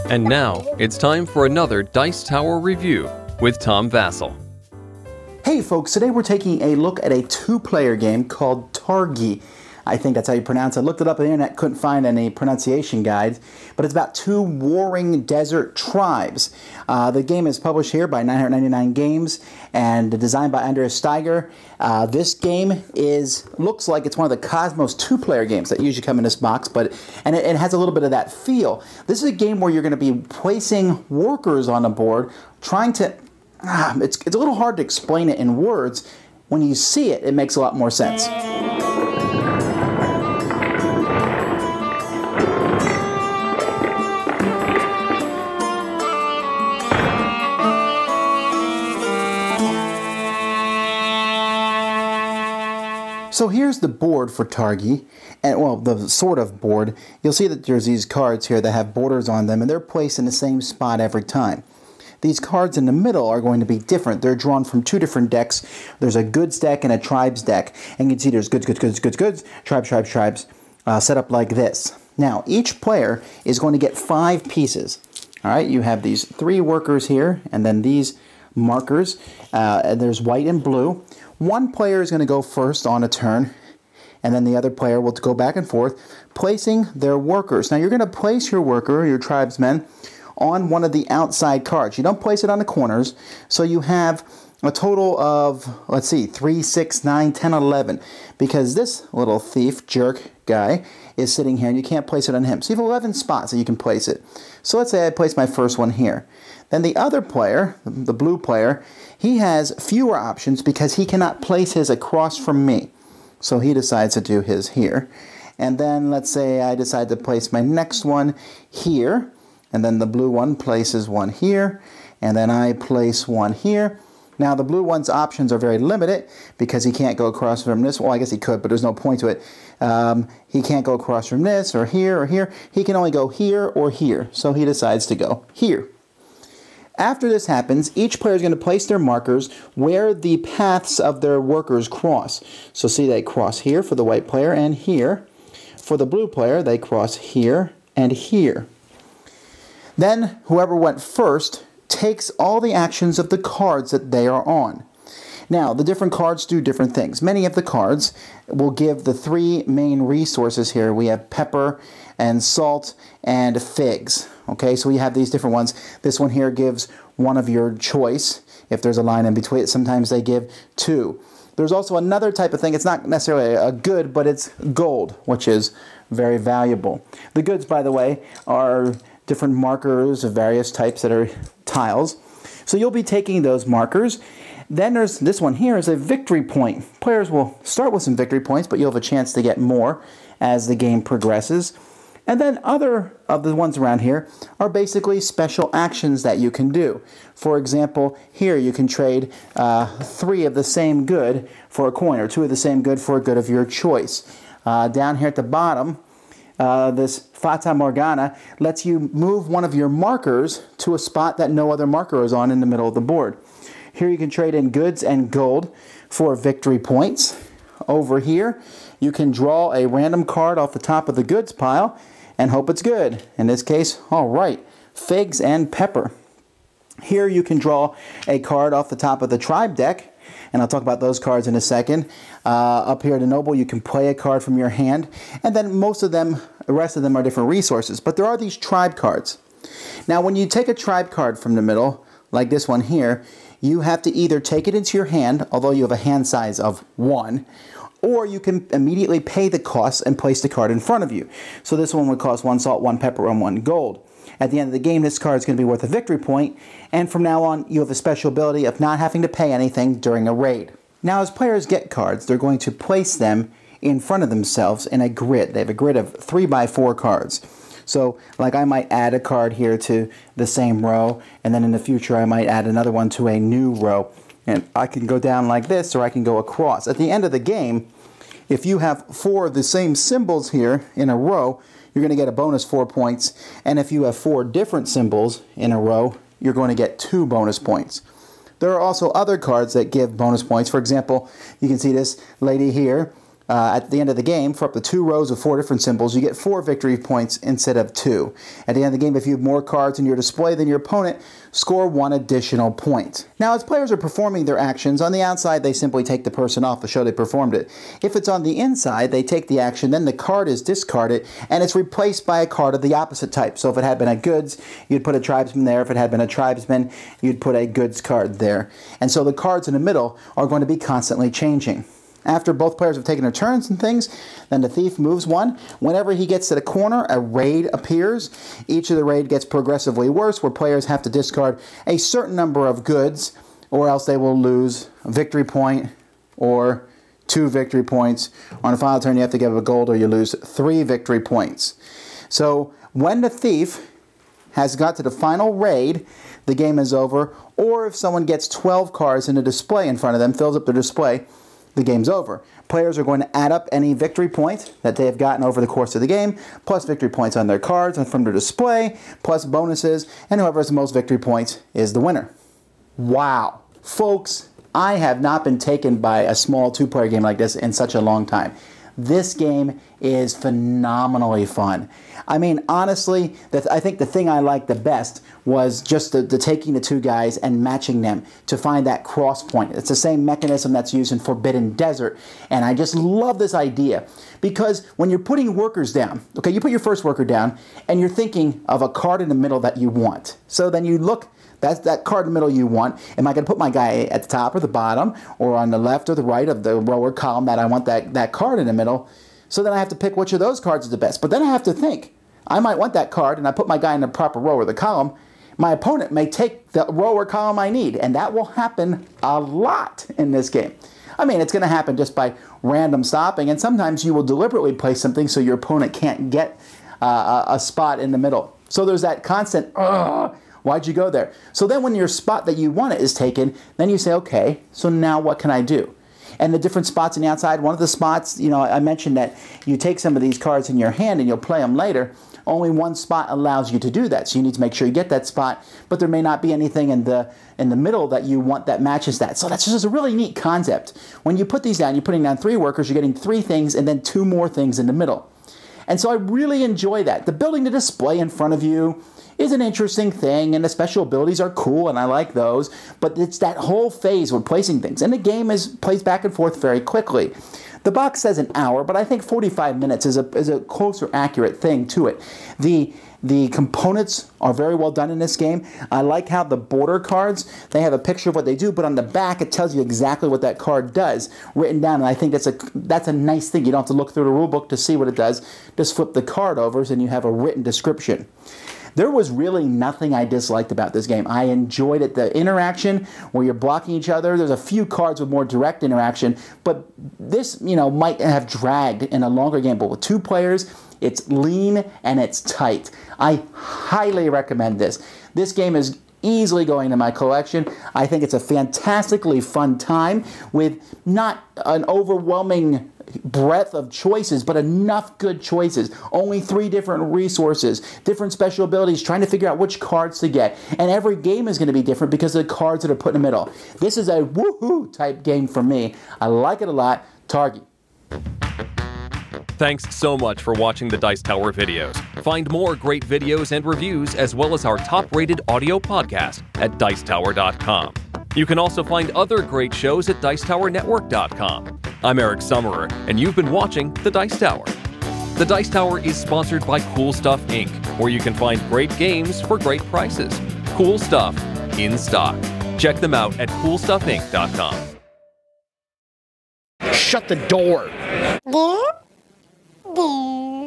And now, it's time for another Dice Tower review with Tom Vasel. Hey folks, today we're taking a look at a two-player game called Targi. I think that's how you pronounce it. I looked it up on the internet, couldn't find any pronunciation guides, but it's about two warring desert tribes. The game is published here by 999 Games and designed by Andreas Steiger. This game looks like it's one of the Cosmos two-player games that usually come in this box, and it has a little bit of that feel. This is a game where you're going to be placing workers on the board, trying to... It's a little hard to explain it in words. When you see it, it makes a lot more sense. So here's the board for Targi, and well, the sort of board. You'll see that there's these cards here that have borders on them, and they're placed in the same spot every time. These cards in the middle are going to be different. They're drawn from two different decks. There's a goods deck and a tribes deck, and you can see there's goods, tribes, set up like this. Now, each player is going to get 5 pieces. All right, you have these 3 workers here, and then these markers, and there's white and blue. One player is going to go first on a turn, and then the other player will go back and forth, placing their workers. Now, you're going to place your worker, your tribesmen, on one of the outside cards. You don't place it on the corners, so you have a total of, let's see, 3, 6, 9, 10, 11, because this little thief, jerk guy, is sitting here, and you can't place it on him. So you have 11 spots that you can place it. So let's say I place my first one here. Then the other player, the blue player, he has fewer options because he cannot place his across from me. So he decides to do his here. And then let's say I decide to place my next one here. And then the blue one places one here. And then I place one here. Now the blue one's options are very limited because he can't go across from this. Well, I guess he could, but there's no point to it. He can't go across from this or here or here. He can only go here or here. So he decides to go here. After this happens, each player is going to place their markers where the paths of their workers cross. So see, they cross here for the white player and here. For the blue player, they cross here and here. Then whoever went first takes all the actions of the cards that they are on. Now, the different cards do different things. Many of the cards will give the 3 main resources here. We have pepper and salt and figs. Okay, so we have these different ones. This one here gives one of your choice. If there's a line in between, sometimes they give 2. There's also another type of thing. It's not necessarily a good, but it's gold, which is very valuable. The goods, by the way, are different markers of various types that are tiles. So you'll be taking those markers. Then there's this one here is a victory point. Players will start with some victory points, but you'll have a chance to get more as the game progresses. And then other of the ones around here are basically special actions that you can do. For example, here you can trade 3 of the same good for a coin, or 2 of the same good for a good of your choice. Down here at the bottom, this Fata Morgana lets you move one of your markers to a spot that no other marker is on in the middle of the board. Here you can trade in goods and gold for victory points. Over here, you can draw a random card off the top of the goods pile and hope it's good. In this case, all right, figs and pepper. Here you can draw a card off the top of the tribe deck, and I'll talk about those cards in a second. Up here at the Noble, you can play a card from your hand, and then the rest of them are different resources. But there are these tribe cards. Now, when you take a tribe card from the middle, like this one here, you have to either take it into your hand, although you have a hand size of 1, or you can immediately pay the cost and place the card in front of you. So this one would cost 1 salt, 1 pepper, and 1 gold. At the end of the game, this card is going to be worth a victory point, and from now on, you have a special ability of not having to pay anything during a raid. Now, as players get cards, they're going to place them in front of themselves in a grid. They have a grid of 3x4 cards. So, like I might add a card here to the same row, and then in the future I might add another one to a new row. And I can go down like this, or I can go across. At the end of the game, if you have 4 of the same symbols here in a row, you're going to get a bonus 4 points. And if you have 4 different symbols in a row, you're going to get 2 bonus points. There are also other cards that give bonus points. For example, you can see this lady here. At the end of the game, for up to 2 rows of 4 different symbols, you get 4 victory points instead of 2. At the end of the game, if you have more cards in your display than your opponent, score 1 additional point. Now, as players are performing their actions, on the outside, they simply take the person off to show they performed it. If it's on the inside, they take the action, then the card is discarded, and it's replaced by a card of the opposite type. So if it had been a goods, you'd put a tribesman there. If it had been a tribesman, you'd put a goods card there. And so the cards in the middle are going to be constantly changing. After both players have taken their turns and things, then the thief moves 1. Whenever he gets to the corner, a raid appears. Each of the raid gets progressively worse, where players have to discard a certain number of goods, or else they will lose a victory point or 2 victory points. On the final turn, you have to give a gold, or you lose 3 victory points. So when the thief has got to the final raid, the game is over. Or if someone gets 12 cards in a display in front of them, fills up the display, the game's over. Players are going to add up any victory points that they have gotten over the course of the game, plus victory points on their cards and from their display, plus bonuses, and whoever has the most victory points is the winner. Wow. Folks, I have not been taken by a small 2-player game like this in such a long time. This game is phenomenally fun. I mean, honestly, I think the thing I liked the best was just the taking the 2 guys and matching them to find that cross point. It's the same mechanism that's used in Forbidden Desert, and I just love this idea because when you're putting workers down, okay, you put your first worker down and you're thinking of a card in the middle that you want. So then you look, that's that card in the middle you want. Am I going to put my guy at the top or the bottom or on the left or the right of the row or column that I want that card in the middle? So then I have to pick which of those cards is the best. But then I have to think, I might want that card and I put my guy in the proper row or the column. My opponent may take the row or column I need, and that will happen a lot in this game. I mean, it's going to happen just by random stopping, and sometimes you will deliberately place something so your opponent can't get a spot in the middle. So there's that constant, why'd you go there? So then when your spot that you want it is taken, then you say, okay, so now what can I do? And the different spots on the outside, one of the spots, you know, I mentioned that you take some of these cards in your hand and you'll play them later. Only one spot allows you to do that, so you need to make sure you get that spot, but there may not be anything in the middle that you want that matches that. So that's just a really neat concept. When you put these down, you're putting down 3 workers, you're getting 3 things and then 2 more things in the middle. And so I really enjoy that. The building the display in front of you is an interesting thing, and the special abilities are cool, and I like those, but it's that whole phase with placing things, and the game plays back and forth very quickly. The box says an hour, but I think 45 minutes is a closer, accurate thing to it. The components are very well done in this game. I like how the border cards, they have a picture of what they do, but on the back it tells you exactly what that card does written down, and I think that's a nice thing. You don't have to look through the rule book to see what it does. Just flip the card over and you have a written description. There was really nothing I disliked about this game. I enjoyed it. The interaction where you're blocking each other. There's a few cards with more direct interaction, but this, you know, might have dragged in a longer game. But with 2 players, it's lean and it's tight. I highly recommend this. This game is easily going to my collection. I think it's a fantastically fun time with not an overwhelming breadth of choices, but enough good choices. Only 3 different resources, different special abilities, trying to figure out which cards to get. And every game is going to be different because of the cards that are put in the middle. This is a woohoo type game for me. I like it a lot. Targi. Thanks so much for watching the Dice Tower videos. Find more great videos and reviews, as well as our top-rated audio podcast at Dicetower.com. You can also find other great shows at Dicetowernetwork.com. I'm Eric Summerer, and you've been watching The Dice Tower. The Dice Tower is sponsored by Cool Stuff Inc., where you can find great games for great prices. Cool stuff in stock. Check them out at CoolStuffInc.com. Shut the door. There.